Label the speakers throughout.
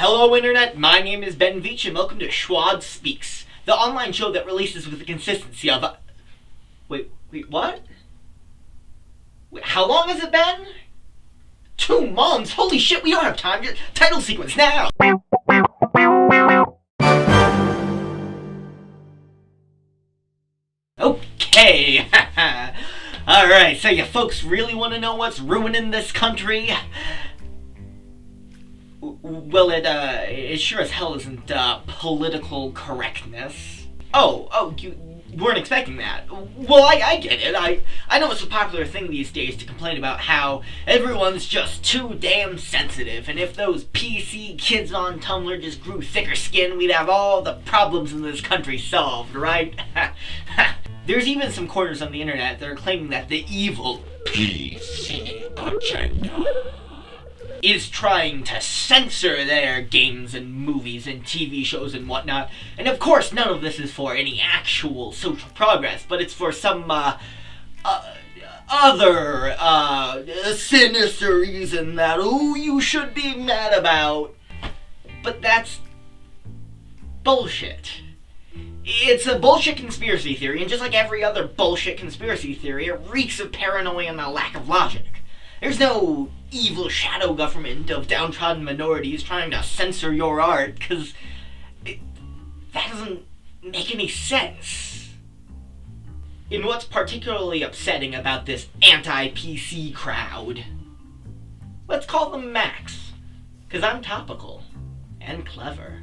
Speaker 1: Hello Internet, my name is Ben Veach and welcome to Shuad Speaks, the online show that releases with the consistency of... Wait, what? Wait, how long has it been? 2 months? Holy shit, we don't have time. Title sequence now! Okay, alright, so you folks really want to know what's ruining this country? Well, it sure as hell isn't, political correctness. Oh, you weren't expecting that. Well, I get it. I know it's a popular thing these days to complain about how everyone's just too damn sensitive, and if those PC kids on Tumblr just grew thicker skin, we'd have all the problems in this country solved, right? There's even some corners on the internet that are claiming that the evil PC agenda is trying to censor their games and movies and TV shows and whatnot. And of course, none of this is for any actual social progress, but it's for some, other, sinister reason that, you should be mad about. But that's bullshit. It's a bullshit conspiracy theory, and just like every other bullshit conspiracy theory, it reeks of paranoia and a lack of logic. There's no evil shadow government of downtrodden minorities trying to censor your art, because that doesn't make any sense. And what's particularly upsetting about this anti-PC crowd, let's call them Macs, because I'm topical and clever.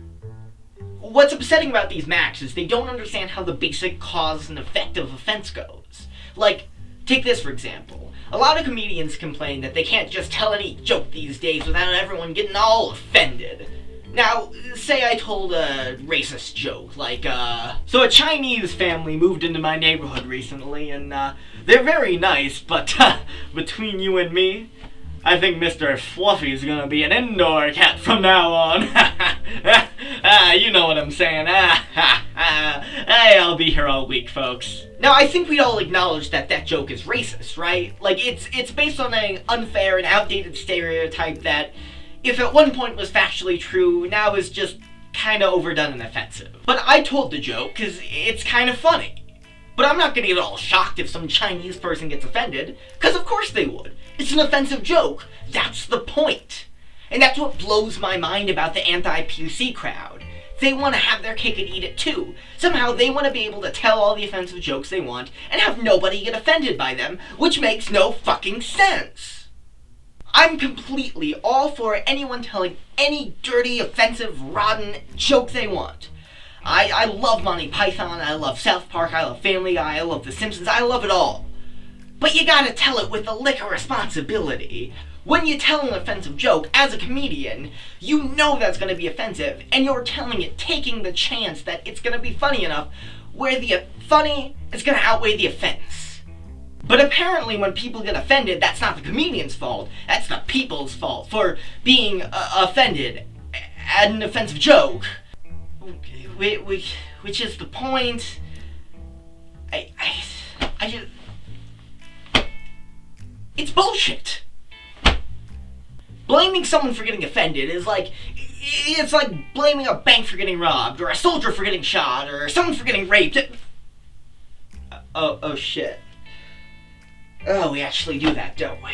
Speaker 1: What's upsetting about these Macs is they don't understand how the basic cause and effect of offense goes. Like, take this for example. A lot of comedians complain that they can't just tell any joke these days without everyone getting all offended. Now, say I told a racist joke, like, so a Chinese family moved into my neighborhood recently, and, they're very nice, but, between you and me, I think Mr. Fluffy's gonna be an indoor cat from now on. You know what I'm saying. Hey, I'll be here all week, folks. Now, I think we'd all acknowledge that that joke is racist, right? Like, it's based on an unfair and outdated stereotype that, if at one point was factually true, now is just kinda overdone and offensive. But I told the joke, cause it's kinda funny. But I'm not gonna get all shocked if some Chinese person gets offended, cause of course they would. It's an offensive joke. That's the point. And that's what blows my mind about the anti-PC crowd. They want to have their cake and eat it too. Somehow they want to be able to tell all the offensive jokes they want and have nobody get offended by them, which makes no fucking sense. I'm completely all for anyone telling any dirty, offensive, rotten joke they want. I love Monty Python, I love South Park, I love Family Guy, I love The Simpsons, I love it all. But you gotta tell it with a lick of responsibility. When you tell an offensive joke, as a comedian, you know that's gonna be offensive, and you're telling it taking the chance that it's gonna be funny enough where the funny is gonna outweigh the offense. But apparently when people get offended, that's not the comedian's fault, that's the people's fault for being offended at an offensive joke. Which is the point. I just... It's bullshit. Blaming someone for getting offended is like... It's like blaming a bank for getting robbed, or a soldier for getting shot, or someone for getting raped. Oh shit. Oh, we actually do that, don't we?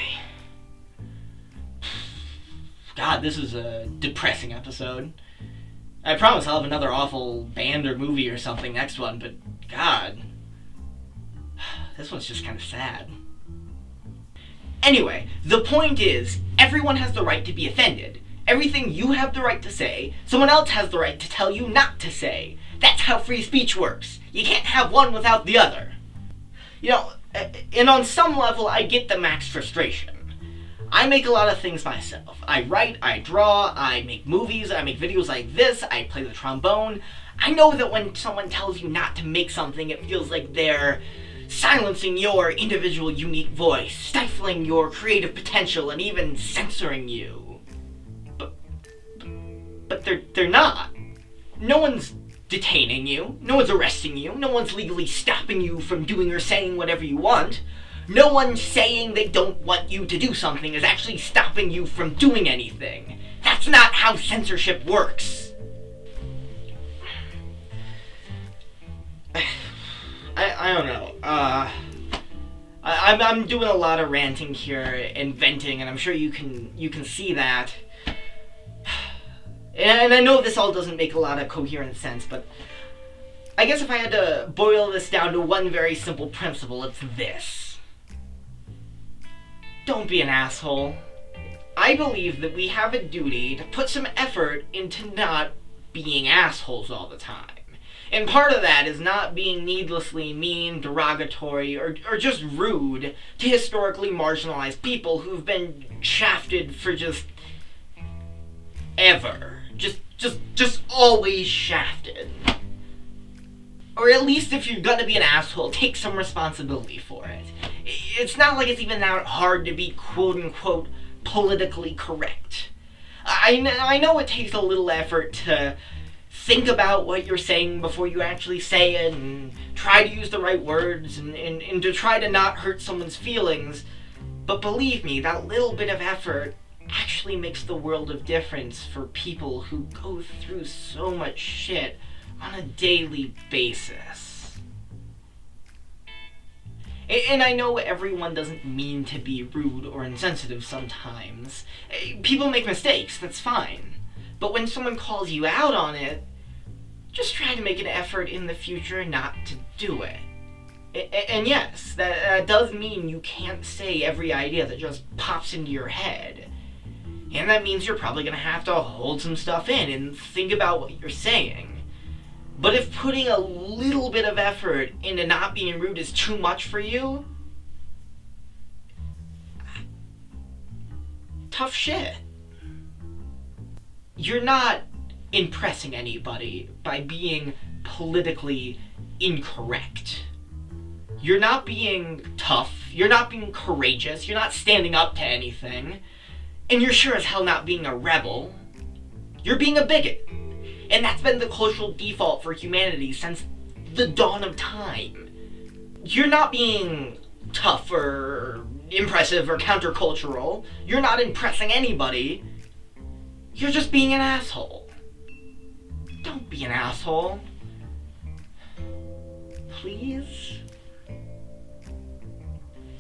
Speaker 1: God, this is a depressing episode. I promise I'll have another awful band or movie or something next one, but God. This one's just kind of sad. Anyway, the point is, everyone has the right to be offended. Everything you have the right to say, someone else has the right to tell you not to say. That's how free speech works. You can't have one without the other. You know, and on some level, I get the Mac's frustration. I make a lot of things myself. I write, I draw, I make movies, I make videos like this, I play the trombone. I know that when someone tells you not to make something, it feels like they're silencing your individual unique voice, stifling your creative potential, and even censoring you. But they're not. No one's detaining you, no one's arresting you, no one's legally stopping you from doing or saying whatever you want. No one saying they don't want you to do something is actually stopping you from doing anything. That's That's not how censorship works. I don't know. I'm doing a lot of ranting here and venting, and I'm sure you can see that. And I know this all doesn't make a lot of coherent sense, but I guess if I had to boil this down to one very simple principle, it's this. Don't be an asshole. I believe that we have a duty to put some effort into not being assholes all the time. And part of that is not being needlessly mean, derogatory, or just rude to historically marginalized people who've been shafted for just ever. Just always shafted. Or at least if you're gonna be an asshole, take some responsibility for it. It's not like it's even that hard to be quote-unquote politically correct. I know it takes a little effort to think about what you're saying before you actually say it, and try to use the right words, and to try to not hurt someone's feelings. But believe me, that little bit of effort actually makes the world of difference for people who go through so much shit on a daily basis. And I know everyone doesn't mean to be rude or insensitive sometimes. People make mistakes, that's fine. But when someone calls you out on it, just try to make an effort in the future not to do it. And yes, that does mean you can't say every idea that just pops into your head. And that means you're probably going to have to hold some stuff in and think about what you're saying. But if putting a little bit of effort into not being rude is too much for you, tough shit. You're not impressing anybody by being politically incorrect. You're not being tough, you're not being courageous, you're not standing up to anything, and you're sure as hell not being a rebel. You're being a bigot. And that's been the cultural default for humanity since the dawn of time. You're not being tough or impressive or countercultural. You're not impressing anybody. You're just being an asshole. Don't be an asshole. Please?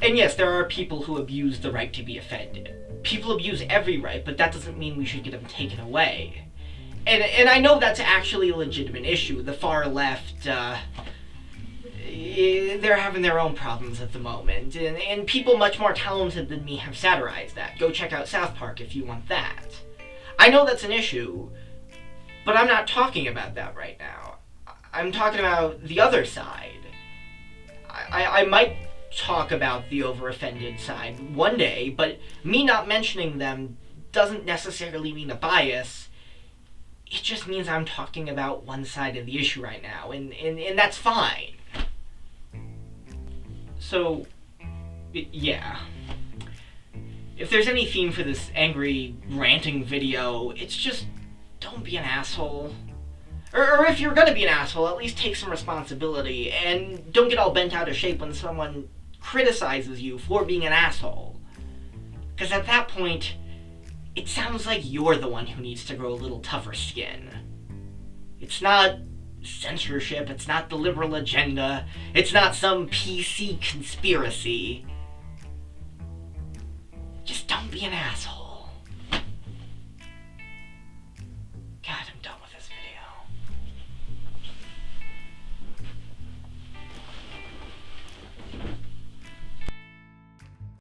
Speaker 1: And yes, there are people who abuse the right to be offended. People abuse every right, but that doesn't mean we should get them taken away. And I know that's actually a legitimate issue. The far left, they're having their own problems at the moment. And people much more talented than me have satirized that. Go check out South Park if you want that. I know that's an issue, but I'm not talking about that right now. I'm talking about the other side. I might talk about the over-offended side one day, but me not mentioning them doesn't necessarily mean a bias. It just means I'm talking about one side of the issue right now, and that's fine. So, yeah. If there's any theme for this angry, ranting video, it's just, don't be an asshole. Or if you're gonna be an asshole, at least take some responsibility, and don't get all bent out of shape when someone criticizes you for being an asshole. Because at that point, it sounds like you're the one who needs to grow a little tougher skin. It's not censorship, it's not the liberal agenda, it's not some PC conspiracy. Just don't be an asshole.